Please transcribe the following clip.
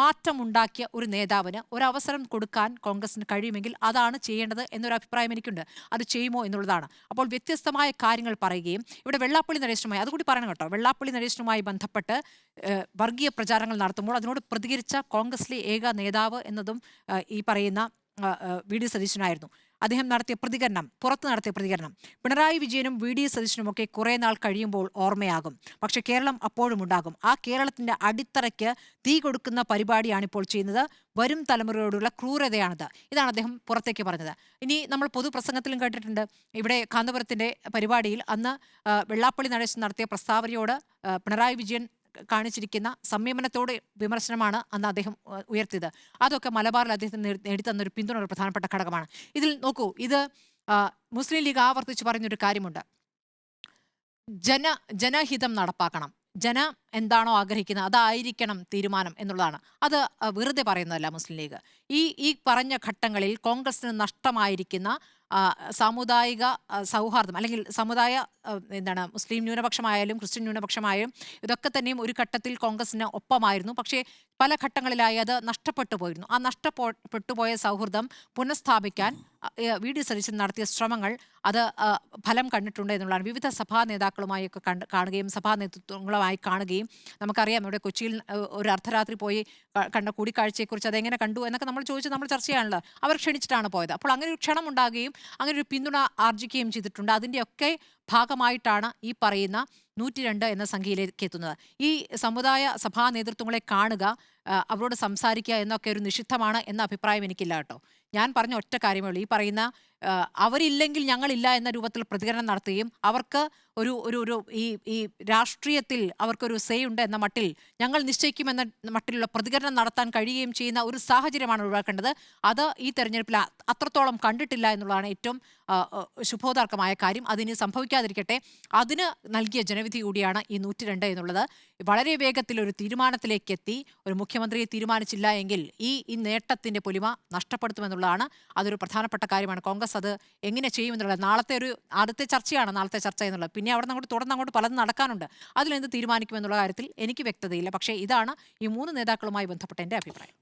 മാറ്റമുണ്ടാക്കിയ ഒരു നേതാവിന് ഒരവസരം കൊടുക്കാൻ കോൺഗ്രസിന് കഴിയുമെങ്കിൽ അതാണ് ചെയ്യേണ്ടത് എന്നൊരു അഭിപ്രായം എനിക്കുണ്ട്. അത് ചെയ്യുമോ എന്നുള്ളതാണ്. അപ്പോൾ വ്യത്യസ്തമായ കാര്യങ്ങൾ പറയുകയും ഇവിടെ വെള്ളാപ്പള്ളി നടേശനുമായി അതുകൂടി പറയണം കേട്ടോ, വെള്ളാപ്പള്ളി നടേശനുമായി ബന്ധപ്പെട്ട് വർഗീയ പ്രചാരണങ്ങൾ നടത്തുമ്പോൾ അതിനോട് പ്രതികരിച്ച കോൺഗ്രസിലെ ഏക നേതാവ് എന്നതും ഈ പറയുന്ന വി.ഡി. സതീശനായിരുന്നു. അദ്ദേഹം നടത്തിയ പ്രതികരണം, പുറത്ത് നടത്തിയ പ്രതികരണം, പിണറായി വിജയനും വി.ഡി. സതീശനുമൊക്കെ കുറേ നാൾ കഴിയുമ്പോൾ ഓർമ്മയാകും. പക്ഷെ കേരളം അപ്പോഴും ഉണ്ടാകും. ആ കേരളത്തിന്റെ അടിത്തറയ്ക്ക് തീ കൊടുക്കുന്ന പരിപാടിയാണിപ്പോൾ ചെയ്യുന്നത്. വരും തലമുറയോടുള്ള ക്രൂരതയാണിത്. ഇതാണ് അദ്ദേഹം പുറത്തേക്ക് പറഞ്ഞത്. ഇനി നമ്മൾ പൊതുപ്രസംഗത്തിലും കേട്ടിട്ടുണ്ട്. ഇവിടെ കാന്തപുരത്തിന്റെ പരിപാടിയിൽ അന്ന് വെള്ളാപ്പള്ളി നടേശൻ നടത്തിയ പ്രസ്താവനയോട് പിണറായി വിജയൻ കാണിച്ചിരിക്കുന്ന സംയമനത്തോട് വിമർശനമാണ് അന്ന് അദ്ദേഹം ഉയർത്തിയത്. അതൊക്കെ മലബാറിൽ അദ്ദേഹത്തിന് നേടിത്തന്ന ഒരു പിന്തുണ ഒരു പ്രധാനപ്പെട്ട ഘടകമാണ്. ഇതിൽ നോക്കൂ, ഇത് മുസ്ലിം ലീഗ് ആവർത്തിച്ച് പറഞ്ഞൊരു കാര്യമുണ്ട്. ജനഹിതം നടപ്പാക്കണം. ജനം എന്താണോ ആഗ്രഹിക്കുന്നത് അതായിരിക്കണം തീരുമാനം എന്നുള്ളതാണ്. അത് വെറുതെ പറയുന്നതല്ല മുസ്ലിം ലീഗ്. ഈ പറഞ്ഞ ഘട്ടങ്ങളിൽ കോൺഗ്രസിന് നഷ്ടമായിരിക്കുന്ന സാമുദായിക സൗഹാർദ്ദം അല്ലെങ്കിൽ സമുദായ മുസ്ലിം ന്യൂനപക്ഷമായാലും ക്രിസ്ത്യൻ ന്യൂനപക്ഷമായാലും ഇതൊക്കെ തന്നെയും ഒരു ഘട്ടത്തിൽ കോൺഗ്രസിന് ഒപ്പമായിരുന്നു. പക്ഷേ പല ഘട്ടങ്ങളിലായി അത് നഷ്ടപ്പെട്ടു പോയിരുന്നു. ആ നഷ്ടപ്പെട്ടുപോയ സൗഹൃദം പുനഃസ്ഥാപിക്കാൻ വി.ഡി. സതീശൻ നടത്തിയ ശ്രമങ്ങൾ അത് ഫലം കണ്ടിട്ടുണ്ട് എന്നുള്ളതാണ്. വിവിധ സഭാ നേതാക്കളുമായൊക്കെ കാണുകയും സഭാ നേതൃത്വങ്ങളുമായി കാണുകയും, നമുക്കറിയാം ഇവിടെ കൊച്ചിയിൽ ഒരു അർദ്ധരാത്രി പോയി കണ്ട കൂടിക്കാഴ്ചയെക്കുറിച്ച് അതെങ്ങനെ കണ്ടു എന്നൊക്കെ നമ്മൾ ചോദിച്ച് നമ്മൾ ചർച്ച ചെയ്യാനുള്ളത്. അവർ ക്ഷണിച്ചിട്ടാണ് പോയത്. അപ്പോൾ അങ്ങനെ ഒരു ക്ഷണം ഉണ്ടാകുകയും അങ്ങനെ ഒരു പിന്തുണ ആർജിക്കുകയും ചെയ്തിട്ടുണ്ട്. അതിൻ്റെയൊക്കെ ഭാഗമായിട്ടാണ് ഈ പറയുന്ന 102 എന്ന സംഖ്യയിലേക്ക് എത്തുന്നത്. ഈ സമുദായ സഭാ നേതൃത്വങ്ങളെ കാണുക, അവരോട് സംസാരിക്കുക എന്നൊക്കെ ഒരു നിഷിദ്ധമാണ് എന്ന അഭിപ്രായം എനിക്കില്ല കേട്ടോ. ഞാൻ പറഞ്ഞ ഒറ്റ കാര്യമേ ഉള്ളൂ. ഈ പറയുന്ന അവരില്ലെങ്കിൽ ഞങ്ങളില്ല എന്ന രൂപത്തിൽ പ്രതികരണം നടത്തുകയും അവർക്ക് ഒരു ഒരു ഒരു ഈ ഈ രാഷ്ട്രീയത്തിൽ അവർക്കൊരു സേ ഉണ്ട് എന്ന മട്ടിൽ ഞങ്ങൾ നിശ്ചയിക്കുമെന്ന മട്ടിലുള്ള പ്രതികരണം നടത്താൻ കഴിയുകയും ചെയ്യുന്ന ഒരു സാഹചര്യമാണ് ഒഴിവാക്കേണ്ടത്. അത് ഈ തെരഞ്ഞെടുപ്പിൽ അത്രത്തോളം കണ്ടിട്ടില്ല എന്നുള്ളതാണ് ഏറ്റവും ശുഭോദാർക്കമായ കാര്യം. അതിന് സംഭവിക്കാതിരിക്കട്ടെ. അതിന് നൽകിയ ജനവിധി കൂടിയാണ് ഈ 102 എന്നുള്ളത്. വളരെ വേഗത്തിൽ ഒരു തീരുമാനത്തിലേക്ക് എത്തി ഒരു മുഖ്യമന്ത്രിയെ തീരുമാനിച്ചില്ല എങ്കിൽ ഈ നേട്ടത്തിന്റെ പൊലിമ നഷ്ടപ്പെടുത്തുമെന്നുള്ളതാണ്. അതൊരു പ്രധാനപ്പെട്ട കാര്യമാണ്. കോൺഗ്രസ് അത് എങ്ങനെ ചെയ്യുമെന്നുള്ളത് ആദ്യത്തെ ചർച്ചയാണ് നാളത്തെ ചർച്ച എന്നുള്ളത്. പിന്നെ അവിടെ നിന്ന് തുടർന്ന് പലതും നടക്കാനുണ്ട്. അതിലെന്ത് തീരുമാനിക്കുമെന്നുള്ള കാര്യത്തിൽ എനിക്ക് വ്യക്തതയില്ല. പക്ഷേ ഇതാണ് ഈ 3 നേതാക്കളുമായി ബന്ധപ്പെട്ട എൻ്റെ അഭിപ്രായം.